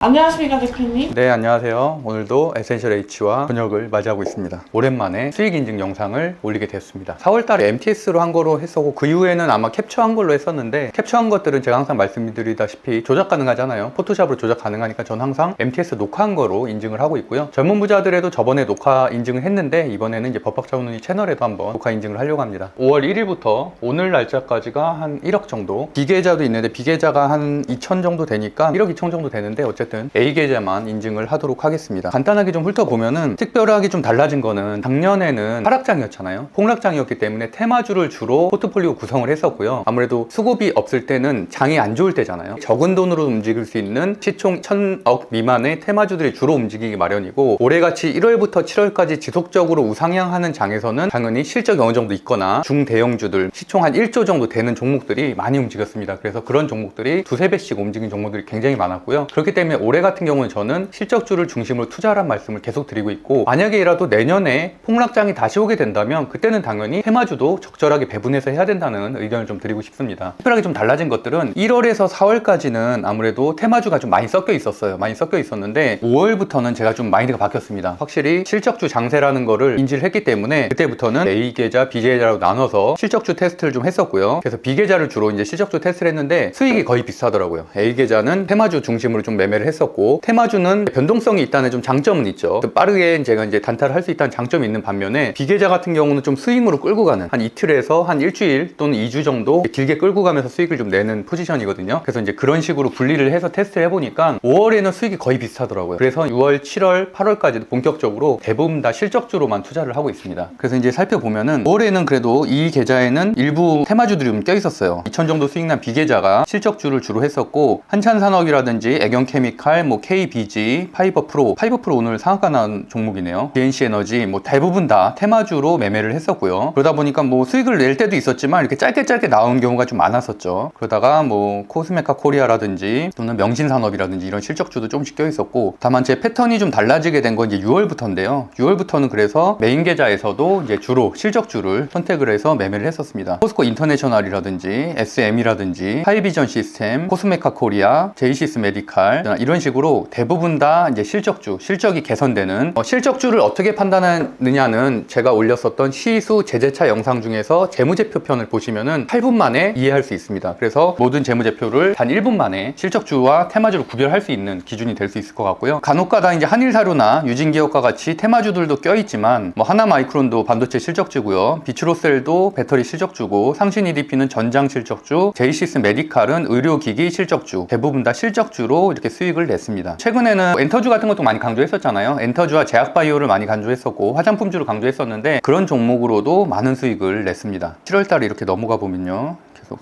안녕하십니까 대표님. 네, 안녕하세요. 오늘도 에센셜 H와 저녁을 맞이하고 있습니다. 오랜만에 수익 인증 영상을 올리게 됐습니다. 4월달에 MTS로 한 거로 했었고 그 이후에는 아마 캡처한 걸로 했었는데, 캡처한 것들은 제가 항상 말씀드리다시피 조작 가능하잖아요. 포토샵으로 조작 가능하니까 전 항상 MTS 녹화한 거로 인증을 하고 있고요. 전문 부자들에도 저번에 녹화 인증을 했는데, 이번에는 이제 법학자문의 채널에도 한번 녹화 인증을 하려고 합니다. 5월 1일부터 오늘 날짜까지가 한 1억 정도, 비계좌도 있는데 비계좌가 한 2천 정도 되니까 1억 2천 정도 되는데, 어쨌든 A계좌만 인증을 하도록 하겠습니다. 간단하게 좀 훑어보면은, 특별하게 좀 달라진 거는 작년에는 하락장이었잖아요. 폭락장이었기 때문에 테마주를 주로 포트폴리오 구성을 했었고요. 아무래도 수급이 없을 때는 장이 안 좋을 때잖아요. 적은 돈으로 움직일 수 있는 시총 1000억 미만의 테마주들이 주로 움직이기 마련이고, 올해같이 1월부터 7월까지 지속적으로 우상향하는 장에서는 당연히 실적이 어느 정도 있거나 중대형주들, 시총 한 1조 정도 되는 종목들이 많이 움직였습니다. 그래서 그런 종목들이 두세 배씩 움직인 종목들이 굉장히 많았고요. 그렇기 때문에 올해 같은 경우는 저는 실적주를 중심으로 투자하라는 말씀을 계속 드리고 있고, 만약에라도 내년에 폭락장이 다시 오게 된다면 그때는 당연히 테마주도 적절하게 배분해서 해야 된다는 의견을 좀 드리고 싶습니다. 특별하게 좀 달라진 것들은 1월에서 4월까지는 아무래도 테마주가 좀 많이 섞여 있었어요. 많이 섞여 있었는데 5월부터는 제가 좀 마인드가 바뀌었습니다. 확실히 실적주 장세라는 거를 인지를 했기 때문에 그때부터는 A계좌, B계좌로 나눠서 실적주 테스트를 좀 했었고요. 그래서 B계좌를 주로 이제 실적주 테스트를 했는데 수익이 거의 비슷하더라고요. A계좌는 테마주 중심으로 좀 매매를 했었고, 테마주는 변동성이 있다는 좀 장점은 있죠. 빠르게 제가 이제 단타를 할 수 있다는 장점이 있는 반면에, 비계좌 같은 경우는 좀 스윙으로 끌고 가는, 한 이틀에서 한 일주일 또는 2주 정도 길게 끌고 가면서 수익을 좀 내는 포지션이거든요. 그래서 이제 그런 식으로 분리를 해서 테스트를 해보니까 5월에는 수익이 거의 비슷하더라고요. 그래서 6월, 7월, 8월까지도 본격적으로 대부분 다 실적주로만 투자를 하고 있습니다. 그래서 이제 살펴보면은 5월에는 그래도 이 계좌에는 일부 테마주들이 좀 껴있었어요. 2천 정도 수익난 비계좌가 실적주를 주로 했었고, 한찬산업이라든지 애경케미칼, 뭐 KBG, 파이버프로 오늘 상한가 나온 종목이네요. DNC에너지 뭐 대부분 다 테마주로 매매를 했었고요. 그러다 보니까 뭐 수익을 낼 때도 있었지만 이렇게 짧게 나온 경우가 좀 많았었죠. 그러다가 뭐 코스메카 코리아라든지 또는 명신산업이라든지 이런 실적주도 조금씩 껴있었고, 다만 제 패턴이 좀 달라지게 된 건 이제 6월부터인데요. 6월부터는 그래서 메인 계좌에서도 이제 주로 실적주를 선택을 해서 매매를 했었습니다. 포스코 인터내셔널이라든지 SM이라든지 하이비전 시스템, 코스메카 코리아, 제이시스 메디칼, 이런 식으로 대부분 다 이제 실적이 개선되는, 실적주를 어떻게 판단하느냐는 제가 올렸었던 시수 제재차 영상 중에서 재무제표 편을 보시면은 8분 만에 이해할 수 있습니다. 그래서 모든 재무제표를 단 1분 만에 실적주와 테마주를 구별할 수 있는 기준이 될 수 있을 것 같고요. 간혹가다 이제 한일사료나 유진기업과 같이 테마주들도 껴있지만, 뭐 하나마이크론도 반도체 실적주고요, 비추로셀도 배터리 실적주고, 상신 EDP는 전장 실적주, 제이시스 메디칼은 의료기기 실적주, 대부분 다 실적주로 이렇게 수익을 냈습니다. 최근에는 엔터주 같은 것도 많이 강조했었잖아요. 엔터주와 제약바이오를 많이 강조했었고, 화장품주를 강조했었는데 그런 종목으로도 많은 수익을 냈습니다. 7월달에 이렇게 넘어가 보면요,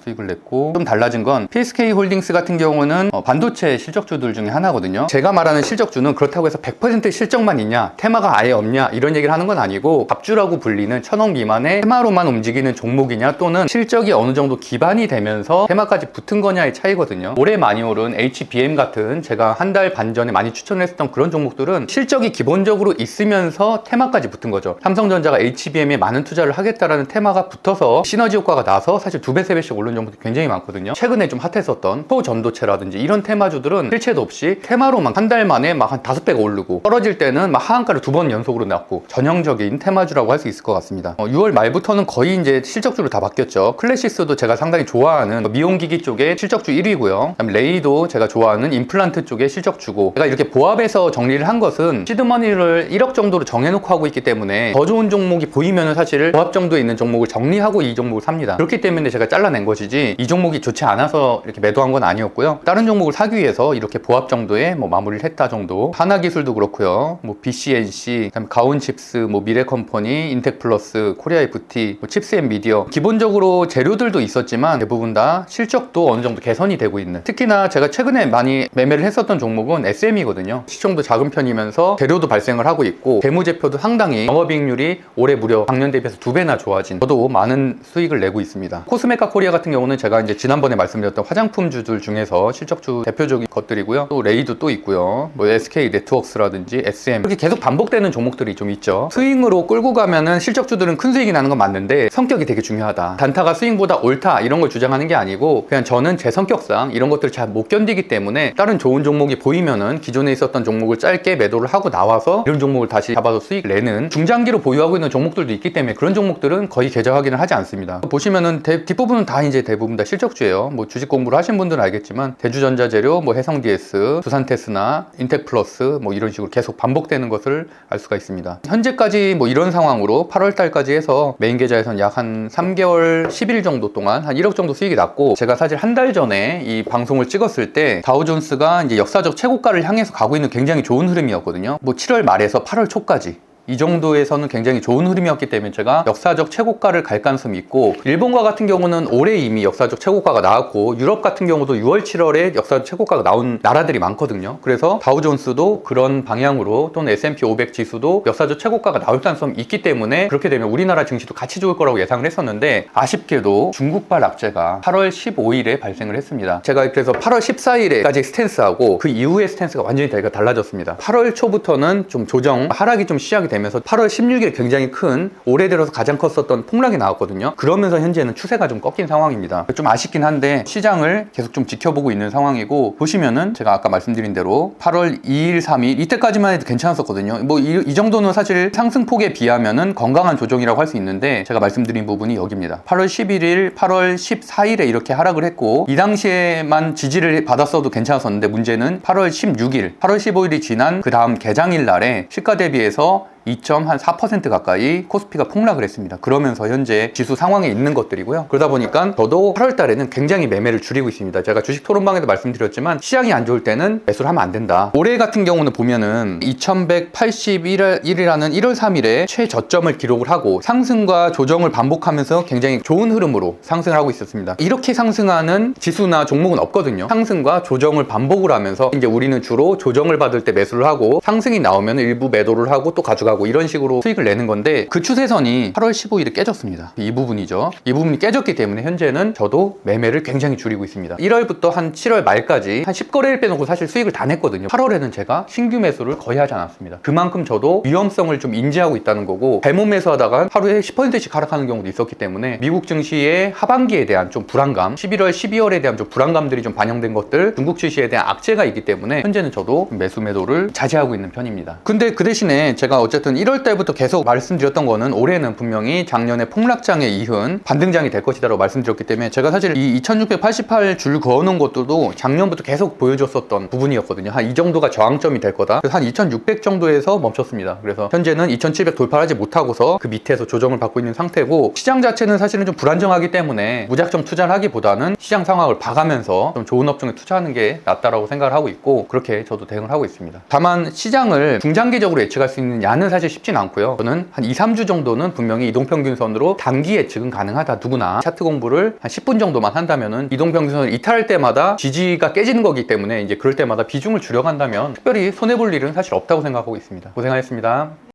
수익을 냈고, 좀 달라진 건 PSK 홀딩스 같은 경우는 반도체 실적주들 중에 하나거든요. 제가 말하는 실적주는 그렇다고 해서 100% 실적만 있냐, 테마가 아예 없냐, 이런 얘기를 하는 건 아니고, 갑주라고 불리는 1000억 미만의 테마로만 움직이는 종목이냐, 또는 실적이 어느 정도 기반이 되면서 테마까지 붙은 거냐의 차이거든요. 올해 많이 오른 HBM 같은, 제가 한 달 반 전에 많이 추천을 했었던 그런 종목들은 실적이 기본적으로 있으면서 테마까지 붙은 거죠. 삼성전자가 HBM에 많은 투자를 하겠다라는 테마가 붙어서 시너지 효과가 나서 사실 2배, 3배씩 오른 종목도 굉장히 많거든요. 최근에 좀 핫했었던 초전도체라든지 이런 테마주들은 실체도 없이 테마로만 한 달 만에 막 한 5배가 오르고, 떨어질 때는 막 하한가를 2번 연속으로 났고, 전형적인 테마주라고 할 수 있을 것 같습니다. 6월 말부터는 거의 이제 실적주로 다 바뀌었죠. 클래시스도 제가 상당히 좋아하는 미용기기 쪽에 실적주 1위고요. 그다음에 레이도 제가 좋아하는 임플란트 쪽에 실적주고, 제가 이렇게 보합해서 정리를 한 것은 시드머니를 1억 정도로 정해놓고 하고 있기 때문에 더 좋은 종목이 보이면 사실 보합 정도에 있는 종목을 정리하고 이 종목을 삽니다. 그렇기 때문에 제가 잘라낸 것이지, 이 종목이 좋지 않아서 이렇게 매도한 건 아니었고요. 다른 종목을 사기 위해서 이렇게 보합 정도에 뭐 마무리를 했다 정도. 하나기술도 그렇고요, 뭐 BCNC, 그다음에 가온칩스, 뭐 미래컴퍼니, 인텍플러스, 코리아FT, 뭐 칩스앤미디어, 기본적으로 재료들도 있었지만 대부분 다 실적도 어느 정도 개선이 되고 있는, 특히나 제가 최근에 많이 매매를 했었던 종목은 SM이거든요. 시총도 작은 편이면서 재료도 발생을 하고 있고, 재무제표도 상당히 영업이익률이 올해 무려 작년 대비해서 2배나 좋아진, 저도 많은 수익을 내고 있습니다. 코스메카 코리아 코리아 같은 경우는 제가 이제 지난번에 말씀드렸던 화장품주들 중에서 실적주 대표적인 것들이고요. 또 레이도 또 있고요. 뭐 SK 네트워크스라든지 SM 이렇게 계속 반복되는 종목들이 좀 있죠. 스윙으로 끌고 가면은 실적주들은 큰 수익이 나는 건 맞는데 성격이 되게 중요하다. 단타가 스윙보다 옳다 이런 걸 주장하는 게 아니고 그냥 저는 제 성격상 이런 것들을 잘 못 견디기 때문에 다른 좋은 종목이 보이면은 기존에 있었던 종목을 짧게 매도를 하고 나와서 이런 종목을 다시 잡아서 수익을 내는 중장기로 보유하고 있는 종목들도 있기 때문에 그런 종목들은 거의 계좌 확인을 하지 않습니다. 보시면은 뒷부분은 다 이제 대부분 다 실적주예요. 뭐 주식 공부를 하신 분들은 알겠지만 대주전자재료, 뭐 해성DS, 두산테스나, 인텍플러스 뭐 이런 식으로 계속 반복되는 것을 알 수가 있습니다. 현재까지 뭐 이런 상황으로 8월 달까지 해서 메인 계좌에서는 약 한 3개월 10일 정도 동안 한 1억 정도 수익이 났고, 제가 사실 한 달 전에 이 방송을 찍었을 때 다우존스가 이제 역사적 최고가를 향해서 가고 있는 굉장히 좋은 흐름이었거든요. 뭐 7월 말에서 8월 초까지 이 정도에서는 굉장히 좋은 흐름이었기 때문에 제가 역사적 최고가를 갈 가능성이 있고, 일본과 같은 경우는 올해 이미 역사적 최고가가 나왔고 유럽 같은 경우도 6월 7월에 역사적 최고가가 나온 나라들이 많거든요. 그래서 다우존스도 그런 방향으로, 또는 S&P 500 지수도 역사적 최고가가 나올 가능성이 있기 때문에 그렇게 되면 우리나라 증시도 같이 좋을 거라고 예상을 했었는데, 아쉽게도 중국발 악재가 8월 15일에 발생을 했습니다. 제가 그래서 8월 14일에까지 스탠스하고 그 이후의 스탠스가 완전히 달라졌습니다. 8월 초부터는 좀 조정, 하락이 좀 시작이 됩니다. 면서 8월 16일 굉장히 큰, 올해 들어서 가장 컸었던 폭락이 나왔거든요. 그러면서 현재는 추세가 좀 꺾인 상황입니다. 좀 아쉽긴 한데 시장을 계속 좀 지켜보고 있는 상황이고, 보시면은 제가 아까 말씀드린 대로 8월 2일, 3일 이때까지만 해도 괜찮았었거든요. 뭐 이 정도는 사실 상승폭에 비하면은 건강한 조정이라고 할 수 있는데, 제가 말씀드린 부분이 여기입니다. 8월 11일, 8월 14일에 이렇게 하락을 했고, 이 당시에만 지지를 받았어도 괜찮았었는데, 문제는 8월 16일, 8월 15일이 지난 그 다음 개장일 날에 시가 대비해서 2.4% 가까이 코스피가 폭락을 했습니다. 그러면서 현재 지수 상황에 있는 것들이고요. 그러다 보니까 저도 8월 달에는 굉장히 매매를 줄이고 있습니다. 제가 주식 토론방에도 말씀드렸지만 시장이 안 좋을 때는 매수를 하면 안 된다. 올해 같은 경우는 보면은 2181이라는 1월 3일에 최저점을 기록을 하고 상승과 조정을 반복하면서 굉장히 좋은 흐름으로 상승을 하고 있었습니다. 이렇게 상승하는 지수나 종목은 없거든요. 상승과 조정을 반복을 하면서 이제 우리는 주로 조정을 받을 때 매수를 하고, 상승이 나오면 일부 매도를 하고 또 가져가고 이런 식으로 수익을 내는 건데, 그 추세선이 8월 15일에 깨졌습니다. 이 부분이죠. 이 부분이 깨졌기 때문에 현재는 저도 매매를 굉장히 줄이고 있습니다. 1월부터 한 7월 말까지 한 10거래일 빼놓고 사실 수익을 다 냈거든요. 8월에는 제가 신규 매수를 거의 하지 않았습니다. 그만큼 저도 위험성을 좀 인지하고 있다는 거고, 대모 매수하다가 하루에 10%씩 하락하는 경우도 있었기 때문에 미국 증시의 하반기에 대한 좀 불안감, 11월, 12월에 대한 좀 불안감들이 좀 반영된 것들, 중국 증시에 대한 악재가 있기 때문에 현재는 저도 매수 매도를 자제하고 있는 편입니다. 근데 그 대신에 제가 어쨌든 1월 달부터 계속 말씀드렸던 거는, 올해는 분명히 작년의 폭락장에 이은 반등장이 될 것이다 라고 말씀드렸기 때문에, 제가 사실 이 2688 줄 그어놓은 것들도 작년부터 계속 보여줬었던 부분이었거든요. 한 이 정도가 저항점이 될 거다. 그래서 한 2600 정도에서 멈췄습니다. 그래서 현재는 2700 돌파하지 못하고서 그 밑에서 조정을 받고 있는 상태고, 시장 자체는 사실은 좀 불안정하기 때문에 무작정 투자를 하기보다는 시장 상황을 봐가면서 좀 좋은 업종에 투자하는 게 낫다라고 생각을 하고 있고, 그렇게 저도 대응을 하고 있습니다. 다만 시장을 중장기적으로 예측할 수 있는 야는 사실 쉽진 않고요. 저는 한 2, 3주 정도는 분명히 이동평균선으로 단기 예측은 가능하다. 누구나 차트 공부를 한 10분 정도만 한다면은 이동평균선을 이탈할 때마다 지지가 깨지는 거기 때문에, 이제 그럴 때마다 비중을 줄여간다면 특별히 손해볼 일은 사실 없다고 생각하고 있습니다. 고생하셨습니다.